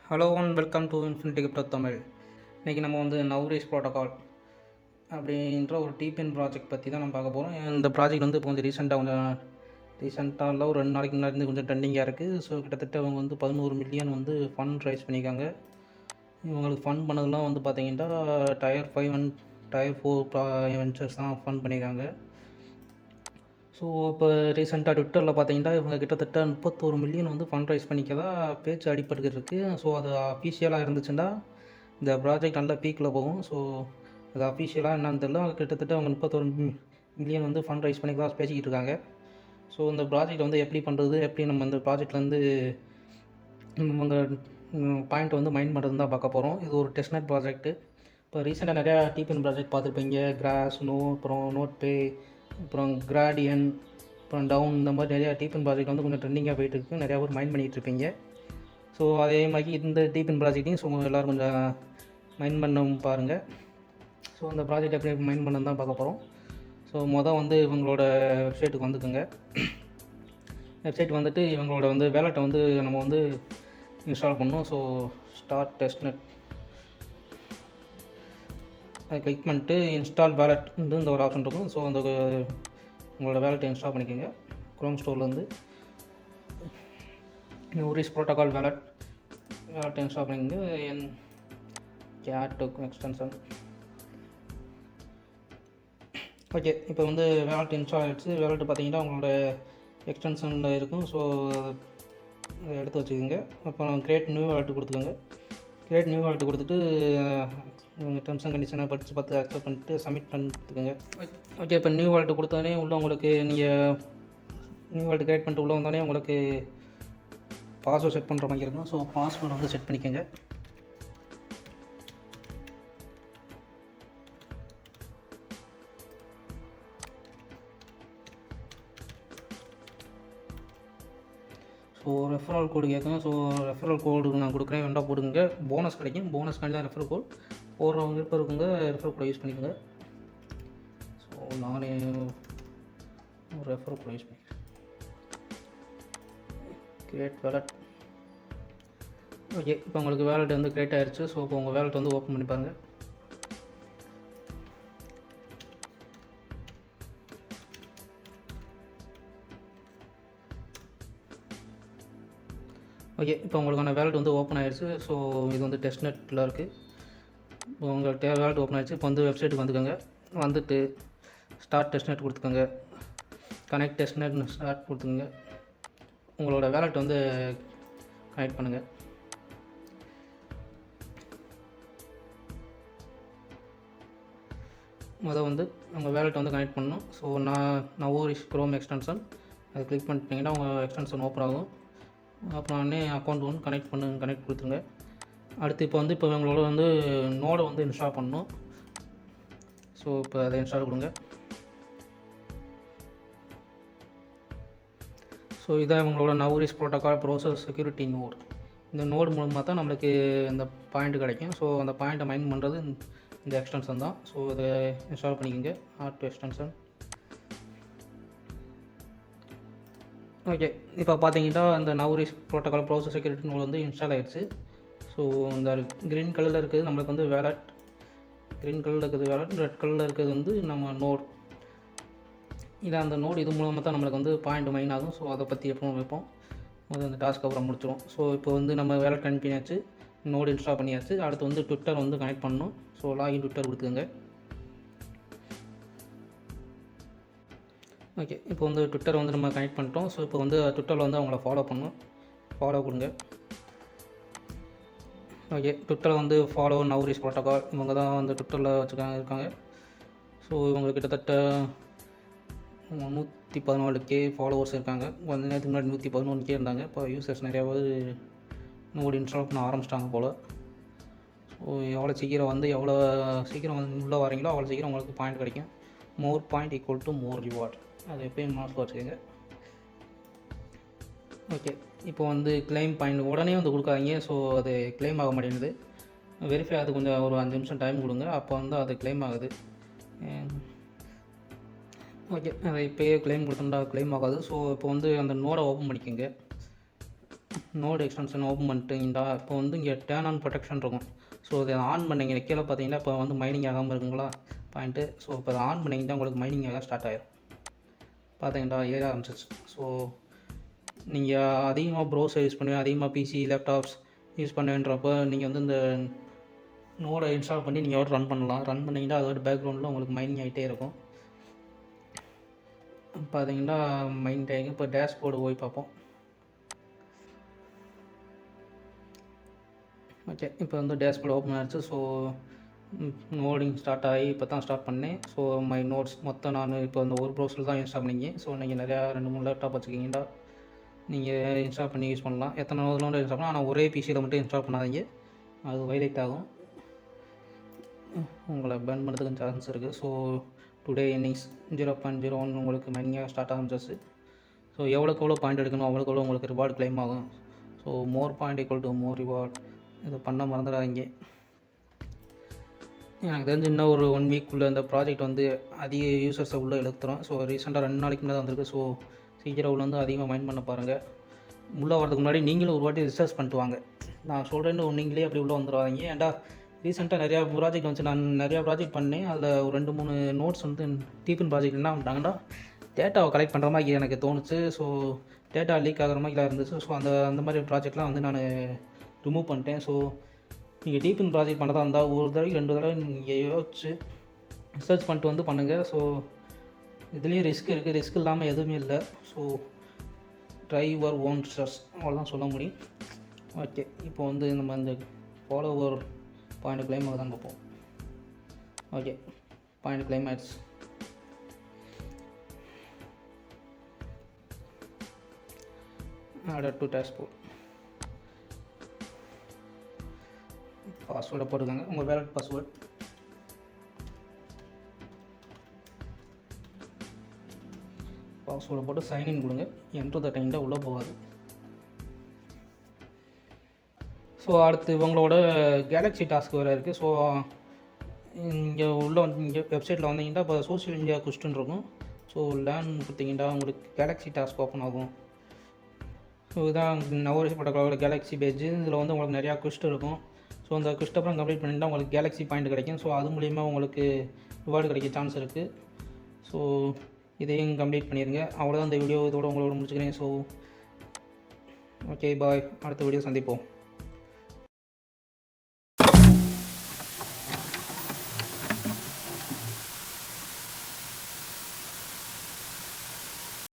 Hello and welcome to infinity crypto Tamil. இன்றைக்கி நம்ம வந்து நவ்ரீஸ் ப்ரோட்டோகால் அப்படின்ற ஒரு டிபிஎன் ப்ராஜெக்ட் பற்றி தான் நம்ம பார்க்க போகிறோம். இந்த ப்ராஜெக்ட் வந்து இப்போ கொஞ்சம் ரீசெண்டாக இல்லை, ஒரு 2 நாளைக்கு முன்னாடி கொஞ்சம் ட்ரெண்டிங்காக இருக்குது. ஸோ கிட்டத்தட்ட அவங்க வந்து 11 மில்லியன் வந்து ஃபண்ட் ரைஸ் பண்ணியிருக்காங்க. இவங்களுக்கு ஃபண்ட் பண்ணதெல்லாம் வந்து பார்த்திங்கன்னா டயர் 5 அண்ட் டயர் 4 வெஞ்சர்ஸ் தான் ஃபண்ட் பண்ணியிருக்காங்க. ஸோ இப்போ ரீசெண்டாக ட்விட்டரில் பார்த்தீங்கன்னா இவங்க கிட்டத்தட்ட 31 மில்லியன் வந்து ஃபண்ட் ரைஸ் பண்ணிக்கதா பேச்சு அடிப்பட்டு இருக்குது. ஸோ அது அஃபீஷியலாக இருந்துச்சுன்னா இந்த ப்ராஜெக்ட் நல்ல பீக்கில் போகும். ஸோ அது அஃபீஷியலாக என்னன்னு தெரியல, கிட்டத்தட்ட அவங்க 31 மில்லியன் வந்து ஃபண்ட் ரைஸ் பண்ணிக்கதா பேசிக்கிட்டு இருக்காங்க. ஸோ இந்த ப்ராஜெக்ட் வந்து எப்படி பண்ணுறது, எப்படி நம்ம இந்த ப்ராஜெக்ட்லேருந்து இவங்க பாயிண்ட் வந்து மைண்ட் பண்ணுறது தான் பார்க்க போகிறோம். இது ஒரு டெஸ்ட்நெட் ப்ராஜெக்ட்டு. இப்போ ரீசெண்டாக நிறையா டிபிஎன் ப்ராஜெக்ட் பார்த்துருப்பீங்க. கிராஸ், அப்புறம் நோட்பே, அப்புறம் கிராடியன், அப்புறம் டவுன், இந்த மாதிரி நிறையா டிபிஎன் ப்ராஜெக்ட் வந்து கொஞ்சம் ட்ரெண்டிங்காக போயிட்டு இருக்குது. நிறையா பேர் மைண்ட் பண்ணிகிட்டு இருப்பீங்க. ஸோ அதே மாதிரி இந்த டிபிஎன் ப்ராஜெக்ட்டையும் ஸோ எல்லோரும் கொஞ்சம் மைண்ட் பண்ண பாருங்கள். ஸோ அந்த ப்ராஜெக்ட் எப்படி மைண்ட் பண்ண தான் பார்க்க போகிறோம். ஸோ வந்து இவங்களோட வெப்சைட்டுக்கு வந்துக்குங்க. வெப்சைட் வந்துட்டு இவங்களோட வந்து வேலெட்டை வந்து நம்ம வந்து இன்ஸ்டால் பண்ணணும். ஸோ ஸ்டார்ட் டெஸ்ட்நெட் அதை கிளிக் பண்ணிட்டு இன்ஸ்டால் வேலெட் வந்து இந்த ஒரு ஆப்ஷன் இருக்கும். ஸோ அந்த உங்களோட வேலெட்டை இன்ஸ்டால் பண்ணிக்கோங்க. க்ரோம் ஸ்டோர்லேருந்து நவ்ரீஸ் ப்ரோட்டோகால் வேலெட்டை இன்ஸ்டால் பண்ணிக்கோங்க. Get extension. ஓகே, இப்போ வந்து வேலெட் இன்ஸ்டால் ஆகிடுச்சு. வேலெட்டு பார்த்தீங்கன்னா உங்களோட எக்ஸ்டென்ஷனில் இருக்கும். ஸோ அதை எடுத்து வச்சுக்கோங்க. அப்புறம் கிரியேட் நியூ வேலெட்டு கொடுத்துக்கோங்க. கிரியேட் நியூ வேலெட்டு கொடுத்துட்டு டெர்ம்ஸ் அண்ட் கண்டிஷனை பார்த்து அக்செப்ட் பண்ணிட்டு சப்மிட் பண்ணிட்டுக்கோங்க. ஓகே, இப்போ நியூ வேலெட்டு கொடுத்தோடனே உள்ள உங்களுக்கு நீங்கள் நியூ வேலெட்டு கிரியேட் பண்ணிட்டு உள்ளே வந்தோடனே உங்களுக்கு பாஸ்வேர்டு செட் பண்ணுற மாதிரி இருக்கும். ஸோ பாஸ்வேர்டு வந்து செட் பண்ணிக்கோங்க. ஸோ ரெஃபரல் கோடு கேட்கும். ஸோ ரெஃபரல் கோடு நான் கொடுக்குறேன், வேண்டாம் போடுங்க. போனஸ் கிடைக்கும். போனஸ்க்காண்டி தான் ரெஃபரல் கோட் போடுறவங்க விருப்பம் இருக்குங்க. ரெஃபரல் கோடை யூஸ் பண்ணிக்கோங்க. ஸோ நானே ஒரு ரெஃபரல் கோடை யூஸ் பண்ணிக்கிறேன். Create wallet. ஓகே, இப்போ உங்களுக்கு வேலெட் வந்து கிரியேட் ஆகிடுச்சு. ஸோ இப்போ உங்கள் வேலெட் வந்து ஓப்பன் பண்ணி பாருங்கள். ஓகே, இப்போ உங்களுக்கான வேலெட் வந்து ஓப்பன் ஆகிடுச்சு. ஸோ இது வந்து டெஸ்ட்நெட்டில் இருக்குது. உங்களுக்கு வேலெட் ஓப்பன் ஆகிடுச்சு. இப்போ வந்து வெப்சைட்டுக்கு வந்துக்கோங்க. வந்துட்டு ஸ்டார்ட் டெஸ்ட்நெட் கொடுத்துக்கோங்க. கனெக்ட் டெஸ்ட்நெட் ஸ்டார்ட் கொடுத்துக்கோங்க. உங்களோட வேலெட் வந்து கனெக்ட் பண்ணுங்கள். வந்து உங்கள் வேலெட் வந்து கனெக்ட் பண்ணணும். ஸோ நவ்ரீஸ் க்ரோம் எக்ஸ்டென்ஷன் அதை கிளிக் பண்ணிட்டீங்கன்னா உங்கள் எக்ஸ்டென்ஷன் ஓப்பன் ஆகும். அப்புறம் அக்கௌண்ட் ஒன்று கனெக்ட் கொடுத்துருங்க. அடுத்து இப்போ உங்களோட வந்து நோடை வந்து இன்ஸ்டால் பண்ணணும். ஸோ இப்போ அதை இன்ஸ்டால் கொடுங்க. ஸோ இதான் உங்களோட நவ்ரீஸ் ப்ரோட்டோகால் ப்ரௌசர் செக்யூரிட்டி நோடு. இந்த நோடு மூலமாக தான் நம்மளுக்கு இந்த பாயிண்ட் கிடைக்கும். ஸோ அந்த பாயிண்ட்டை மைண்ட் பண்ணுறது இந்த எக்ஸ்டென்ஷன் தான். ஸோ இதை இன்ஸ்டால் பண்ணிக்கோங்க. Art extension. ஓகே, இப்போ பார்த்தீங்கன்னா இந்த நவ்ரீஸ் ப்ரோட்டோகால் ப்ரௌசர் செக்யூரிட்டி நோடு வந்து இன்ஸ்டால் ஆகிடுச்சு. ஸோ இந்த க்ரீன் கலரில் இருக்கிறது நம்மளுக்கு வந்து வேலெட், க்ரீன் கலரில் இருக்கிறது வேலெட், ரெட் கலரில் இருக்கிறது வந்து நம்ம நோடு. இதை அந்த நோடு இது மூலமாக தான் நம்மளுக்கு வந்து பாயிண்ட் மைன் ஆகும். ஸோ அதை பற்றி எப்பவும் வைப்போம். அது அந்த டாஸ்க் அப்புறம் முடிச்சிடும். ஸோ இப்போ வந்து நம்ம வேலெட் கனெக்ட் பண்ணியாச்சு, நோடு இன்ஸ்டால் பண்ணியாச்சு. அடுத்து வந்து ட்விட்டர் வந்து கனெக்ட் பண்ணணும். ஸோ லாகின் ட்விட்டர் கொடுத்துங்க. ஓகே, இப்போ வந்து ட்விட்டர் வந்து நம்ம கனெக்ட் பண்ணிட்டோம். ஸோ இப்போ வந்து ட்விட்டரில் வந்து அவங்கள ஃபாலோ கொடுங்க. ஓகே, ட்விட்டரில் வந்து ஃபாலோ நவ்ரீஸ் ப்ரோட்டோகால் இவங்க தான் வந்து ட்விட்டரில் இருக்காங்க. ஸோ இவங்க கிட்டத்தட்ட 114K ஃபாலோவர்ஸ் இருக்காங்க. கொஞ்ச நேரத்துக்கு முன்னாடி 111K இருந்தாங்க. இப்போ யூசர்ஸ் நிறையாவது நோடு இன்ஸ்டால் பண்ண ஆரம்பிச்சிட்டாங்க போல். ஸோ எவ்வளோ சீக்கிரம் வந்து உள்ளே வரீங்களோ அவ்வளோ சீக்கிரம் உங்களுக்கு பாயிண்ட் கிடைக்கும். More point equal to more reward. அது எப்பயும் மனசில் வச்சுக்கோங்க. ஓகே, இப்போ வந்து கிளைம் பாயிண்ட் உடனே வந்து கொடுக்காதீங்க. ஸோ அது கிளைம் ஆக மாட்டேங்குது. வெரிஃபை ஆகுது. கொஞ்சம் ஒரு 5 நிமிஷம் டைம் கொடுங்க. அப்போ வந்து அது கிளைம் ஆகுது. ஓகே, அதை இப்போயே கிளைம் கொடுத்துட்டா கிளைம் ஆகாது. ஸோ இப்போ வந்து அந்த நோடை ஓப்பன் பண்ணிக்கோங்க. நோடு எக்ஸ்டென்ஷன் ஓப்பன் பண்ணிட்டீங்கன்னா இப்போ வந்து இங்கே டேர்ன் ஆன் ப்ரொடெக்ஷன் இருக்கும். ஸோ இதை ஆன் பண்ணிங்க கீழே பார்த்தீங்கன்னா இப்போ வந்து மைனிங் ஆகாமல் இருக்குங்களா பாயிண்ட்டு. ஸோ இப்போ அதை ஆன் பண்ணிங்கன்னா உங்களுக்கு மைனிங் ஆக ஸ்டார்ட் ஆகிடும். பார்த்தீங்கன்னா ஏற ஆரம்பிச்சிச்சு. ஸோ நீங்கள் அதிகமாக ப்ரௌசர் யூஸ் பண்ணுவீங்க, அதிகமாக பிசி லேப்டாப்ஸ் யூஸ் பண்ணுன்றப்போ நீங்கள் வந்து இந்த நோடை இன்ஸ்டால் பண்ணி நீங்கள் ரன் பண்ணலாம். ரன் பண்ணிங்கன்னா அதோட பேக்ரவுண்டில் உங்களுக்கு மைனிங் ஆகிட்டே இருக்கும். பார்த்தீங்கன்னா மைனிங் டைம். இப்போ டேஷ்போர்டு போய் பார்ப்போம். ஓகே, இப்போ வந்து டேஷ்போர்டு ஓப்பன் ஆகிடுச்சு. ஸோ நோடிங் ஸ்டார்ட் ஆகி இப்போ தான் ஸ்டார்ட் பண்ணேன். ஸோ மை நோட்ஸ் மொத்தம் நான் இப்போ அந்த ஒரு ப்ரௌசர் தான் இன்ஸ்டால் பண்ணிங்க. ஸோ நீங்கள் நிறையா 2-3 லேப்டாப் வச்சுக்கிங்கன்னா நீங்கள் இன்ஸ்டால் பண்ணி யூஸ் பண்ணலாம். எத்தனை நோடு இன்ஸ்டால் பண்ணலாம், ஆனால் ஒரே பிசியில் மட்டும் இன்ஸ்டால் பண்ணாதீங்க, அது வைலேட் ஆகும், உங்களை பேன் பண்ணுறதுக்கு சான்ஸ் இருக்குது. ஸோ டுடே இன்னிங்ஸ் 0.01 உங்களுக்கு மைனிங்காக ஸ்டார்ட் ஆரம்பிச்சிச்சு. ஸோ எவ்வளோக்கு பாயிண்ட் எடுக்கணும் அவ்வளோக்கு உங்களுக்கு ரிவார்டு கிளைம் ஆகும். So more point equal to more reward. இதை பண்ண மறந்துடாதீங்க. எனக்கு தெரிஞ்சு இன்னும் ஒரு 1 வீக்குள்ளே இந்த ப்ராஜெக்ட் வந்து அதிக யூசர்ஸை உள்ளே இழுத்துறோம். ஸோ ரீசெண்டாக 2 நாளைக்கு முன்னாடி வந்திருக்கு. ஸோ சீக்கிரம் உள்ள வந்து அதிகமாக மைண்ட் பண்ண பாருங்கள். உள்ளே வரதுக்கு முன்னாடி நீங்களும் ஒரு வாட்டி ரிசர்ச் பண்ணிட்டு வாங்க. நான் சொல்கிறேன்னு நீங்களே அப்படி உள்ளே வந்துடுவாங்க. ஏன்டா ரீசெண்டாக நிறையா ப்ராஜெக்ட் வந்துச்சு, நான் நிறையா ப்ராஜெக்ட் பண்ணேன். அதில் ஒரு 2-3 நோட்ஸ் வந்து டீப்பின் ப்ராஜெக்ட் என்ன பண்ணிட்டாங்கன்னா டேட்டாவை கலெக்ட் பண்ணுற மாதிரி எனக்கு தோணுச்சு. ஸோ டேட்டா லீக் ஆகிற மாதிரி இருந்துச்சு. ஸோ அந்த மாதிரி ப்ராஜெக்ட்லாம் வந்து நான் ரிமூவ் பண்ணிட்டேன். ஸோ நீங்கள் டீப்பின் ப்ராஜெக்ட் பண்ணதாக இருந்தால் ஒரு தடவை 2 தடவை நீங்கள் யோசிச்சு ரிசர்ச் பண்ணிட்டு வந்து பண்ணுங்கள். ஸோ இதுலேயும் ரிஸ்க் இருக்குது, ரிஸ்க் இல்லாமல் எதுவுமே இல்லை. So try your own research, அவ்வளோதான் சொல்ல முடியும். ஓகே, இப்போ வந்து நம்ம இந்த ஃபாலோவர் பாயிண்ட் கிளைம் தான் பார்ப்போம். ஓகே, பாயிண்ட் கிளைம் ஆயிடுச்சு. Order to dashboard. பாஸ்வேர்டை போட்டுக்கோங்க, உங்கள் வேலட் பாஸ்வேர்டு. பாஸ்வேர்டை போட்டு சைன்இன் கொடுங்க. என்ட்ரு த டைமில் உள்ளே போகாது. ஸோ அடுத்து உங்களோட கேலக்ஸி டாஸ்க் வேறு இருக்குது. ஸோ இங்கே உள்ளே வந்து இங்கே வெப்சைட்டில் வந்தீங்கன்னா இப்போ சோஷியல் இந்தியா கொஸ்டின் இருக்கும். ஸோ லேர்ன் கொடுத்தீங்கன்னா உங்களுக்கு கேலக்ஸி டாஸ்க் ஓப்பன் ஆகும். ஸோ இதுதான் நவரேஸ் ப்ரோட்டோகாலோட கேலக்ஸி பேஜ். இதில் வந்து உங்களுக்கு நிறையா கொஸ்ட் இருக்கும். ஸோ அந்த கொஸ்ட் அப்புறம் கம்ப்ளீட் பண்ணிட்டால் உங்களுக்கு கேலக்ஸி பாயிண்ட் கிடைக்கும். ஸோ அது மூலிமா உங்களுக்கு ரிவார்டு கிடைக்க சான்ஸ் இருக்குது. ஸோ இதையும் கம்ப்ளீட் பண்ணிடுங்க. அவ்வளோதான் இந்த வீடியோ, இதோட உங்களோட முடிச்சுக்கிறேன். ஸோ ஓகே, பாய். அடுத்த வீடியோ சந்திப்போம்.